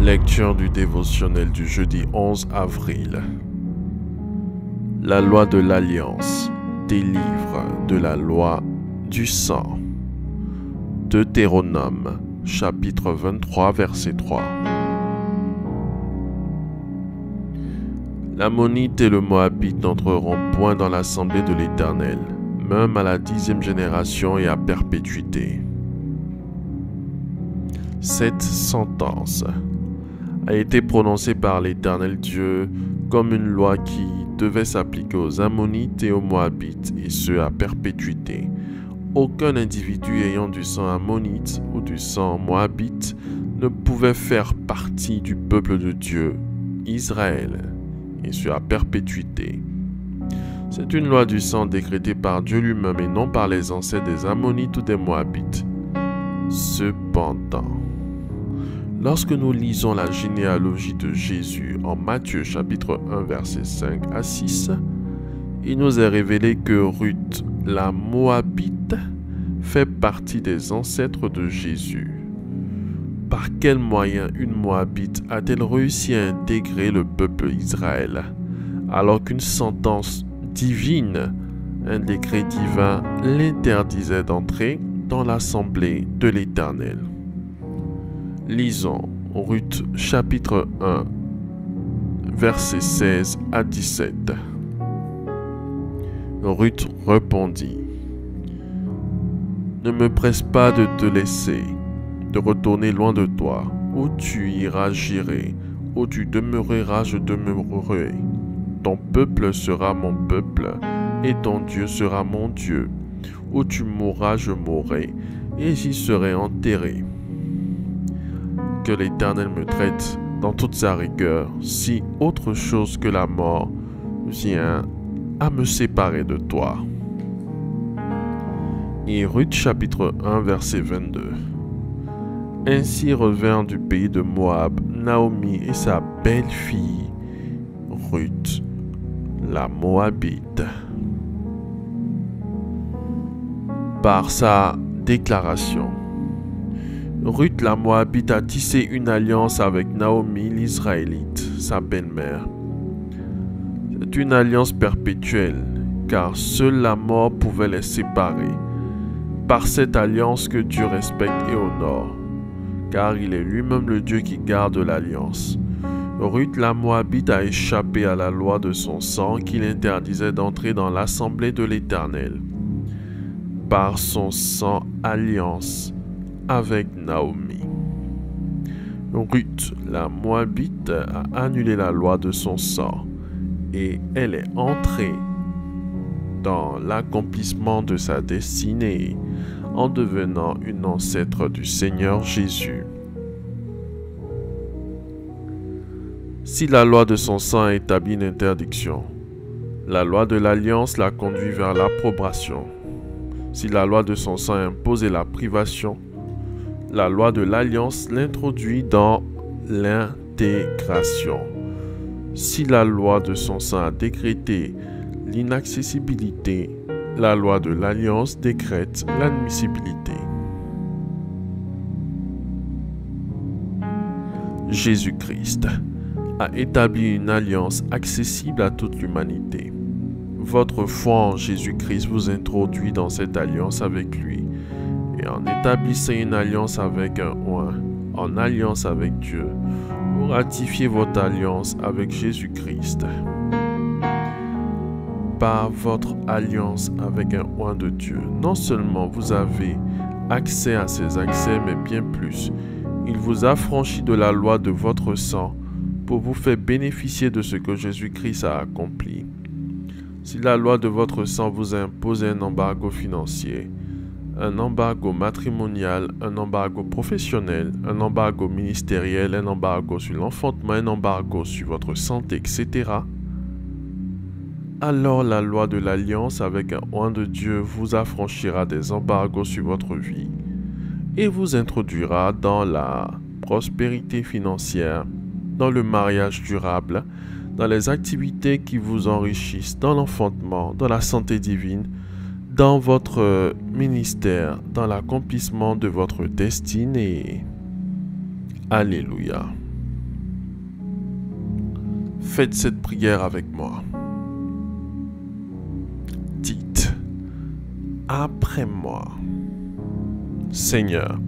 Lecture du dévotionnel du jeudi 11 avril. La loi de l'Alliance délivre de la loi du sang. Deutéronome, chapitre 23, verset 3. L'Ammonite et le Moabite n'entreront point dans l'assemblée de l'Éternel, même à la 10e génération et à perpétuité. Cette sentence a été prononcée par l'Éternel Dieu comme une loi qui devait s'appliquer aux Ammonites et aux Moabites, et ce à perpétuité. Aucun individu ayant du sang ammonite ou du sang moabite ne pouvait faire partie du peuple de Dieu, Israël, et ce à perpétuité. C'est une loi du sang décrétée par Dieu lui-même et non par les ancêtres des Ammonites ou des Moabites. Cependant, lorsque nous lisons la généalogie de Jésus en Matthieu chapitre 1 versets 5 à 6, il nous est révélé que Ruth, la Moabite, fait partie des ancêtres de Jésus. Par quel moyen une Moabite a-t-elle réussi à intégrer le peuple Israël, alors qu'une sentence divine, un décret divin, l'interdisait d'entrer dans l'assemblée de l'Éternel? Lisons Ruth chapitre 1, versets 16 à 17. Ruth répondit: « Ne me presse pas de te laisser, de retourner loin de toi. Où tu iras, j'irai. Où tu demeureras, je demeurerai. Ton peuple sera mon peuple, et ton Dieu sera mon Dieu. Où tu mourras, je mourrai, et j'y serai enterré. Que l'Éternel me traite dans toute sa rigueur, si autre chose que la mort vient à me séparer de toi. » Et Ruth chapitre 1 verset 22. Ainsi revinrent du pays de Moab Naomi et sa belle-fille Ruth, la Moabite. Par sa déclaration, Ruth la Moabite a tissé une alliance avec Naomi l'Israélite, sa belle-mère. C'est une alliance perpétuelle, car seule la mort pouvait les séparer. Par cette alliance que Dieu respecte et honore, car il est lui-même le Dieu qui garde l'alliance. Ruth la Moabite a échappé à la loi de son sang qui l'interdisait d'entrer dans l'assemblée de l'Éternel. Par son sang alliance avec Naomi, Ruth la Moabite a annulé la loi de son sang et elle est entrée dans l'accomplissement de sa destinée en devenant une ancêtre du Seigneur Jésus. Si la loi de son sang a établi une interdiction, la loi de l'alliance l'a conduit vers l'approbation. Si la loi de son sang a imposé la privation, la loi de l'alliance l'introduit dans l'intégration. Si la loi de son sang a décrété l'inaccessibilité, la loi de l'alliance décrète l'admissibilité. Jésus-Christ a établi une alliance accessible à toute l'humanité. Votre foi en Jésus-Christ vous introduit dans cette alliance avec lui. Et en établissant une alliance avec un oint, en alliance avec Dieu, vous ratifiez votre alliance avec Jésus-Christ. Par votre alliance avec un oint de Dieu, non seulement vous avez accès à ses accès, mais bien plus, il vous a franchi de la loi de votre sang pour vous faire bénéficier de ce que Jésus-Christ a accompli. Si la loi de votre sang vous impose un embargo financier, un embargo matrimonial, un embargo professionnel, un embargo ministériel, un embargo sur l'enfantement, un embargo sur votre santé, etc., alors la loi de l'alliance avec un oint de Dieu vous affranchira des embargos sur votre vie et vous introduira dans la prospérité financière, dans le mariage durable, dans les activités qui vous enrichissent, dans l'enfantement, dans la santé divine, dans votre ministère, dans l'accomplissement de votre destinée. Alléluia. Faites cette prière avec moi. Dites après moi. Seigneur,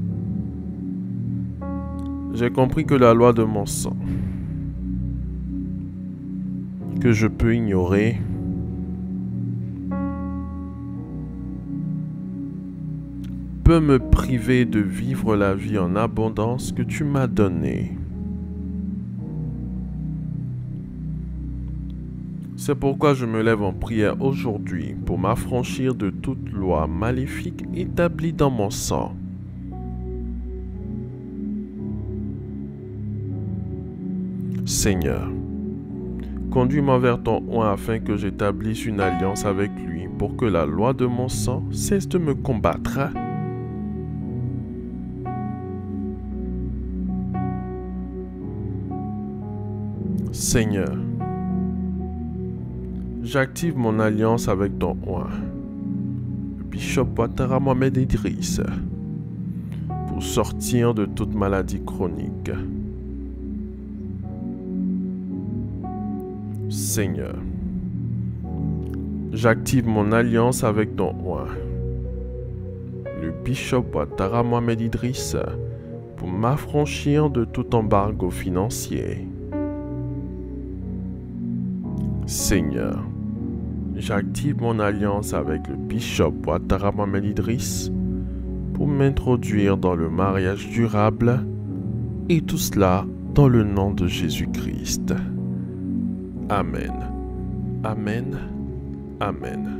j'ai compris que la loi de mon sang, que je peux ignorer, peut me priver de vivre la vie en abondance que tu m'as donnée. C'est pourquoi je me lève en prière aujourd'hui pour m'affranchir de toute loi maléfique établie dans mon sang. Seigneur, conduis-moi vers ton oint afin que j'établisse une alliance avec lui pour que la loi de mon sang cesse de me combattre. Seigneur, j'active mon alliance avec ton oint, le bishop Ouattara Mohamed Idriss, pour sortir de toute maladie chronique. Seigneur, j'active mon alliance avec ton oint, le bishop Ouattara Mohamed Idriss, pour m'affranchir de tout embargo financier. Seigneur, j'active mon alliance avec le bishop Ouattara Mohamed Idriss pour m'introduire dans le mariage durable, et tout cela dans le nom de Jésus-Christ. Amen. Amen. Amen.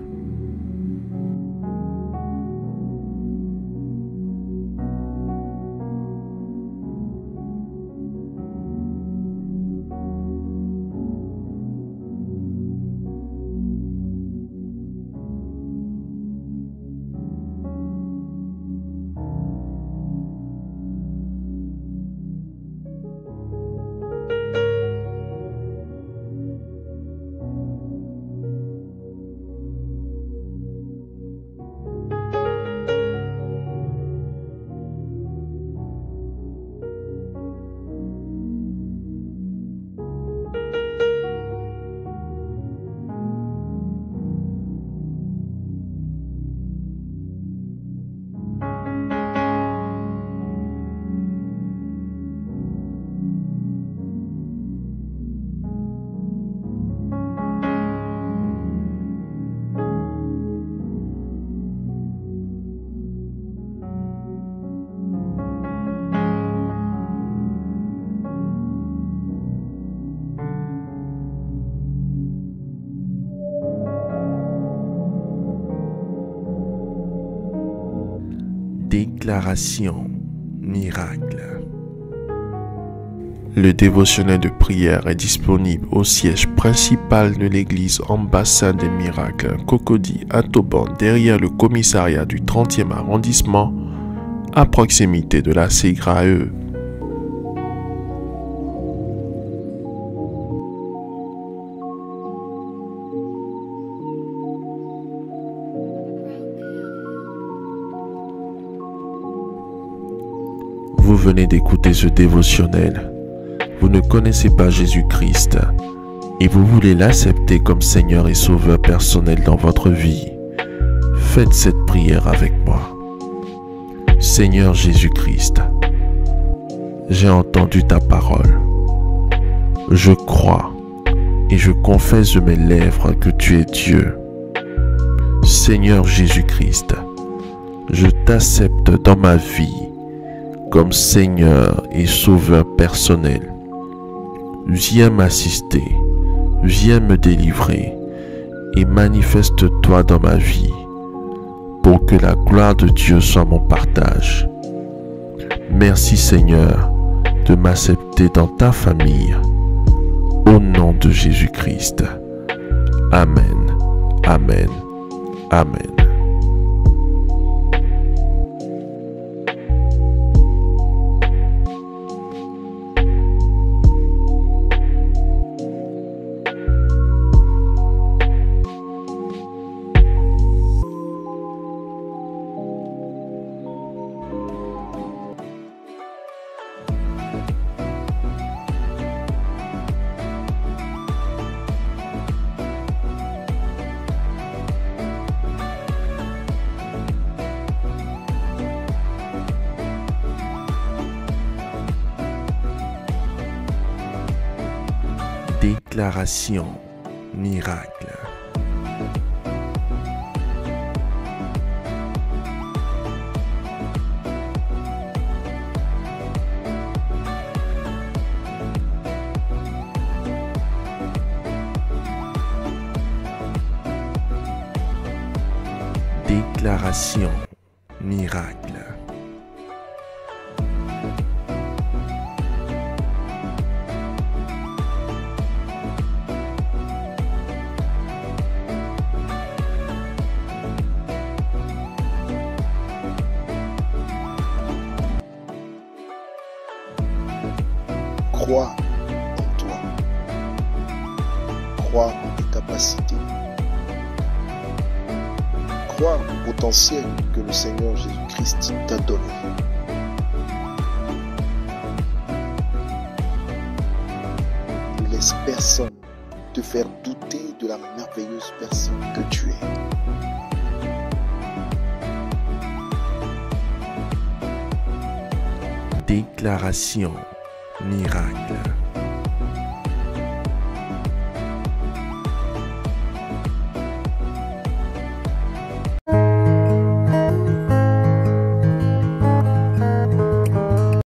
Déclaration miracle. Le dévotionnel de prière est disponible au siège principal de l'église Ambassade des Miracles, Cocody à Toban, derrière le commissariat du 30e arrondissement, à proximité de la CGRAE. Vous venez d'écouter ce dévotionnel. Vous ne connaissez pas Jésus-Christ et vous voulez l'accepter comme Seigneur et Sauveur personnel dans votre vie. Faites cette prière avec moi. Seigneur Jésus-Christ, j'ai entendu ta parole. Je crois et je confesse de mes lèvres que tu es Dieu. Seigneur Jésus-Christ, je t'accepte dans ma vie comme Seigneur et Sauveur personnel. Viens m'assister, viens me délivrer et manifeste-toi dans ma vie pour que la gloire de Dieu soit mon partage. Merci Seigneur de m'accepter dans ta famille. Au nom de Jésus-Christ. Amen. Amen. Amen. Déclaration miracle. Déclaration miracle. Crois en toi. Crois en tes capacités. Crois au potentiel que le Seigneur Jésus-Christ t'a donné. Ne laisse personne te faire douter de la merveilleuse personne que tu es. Déclaration miracle.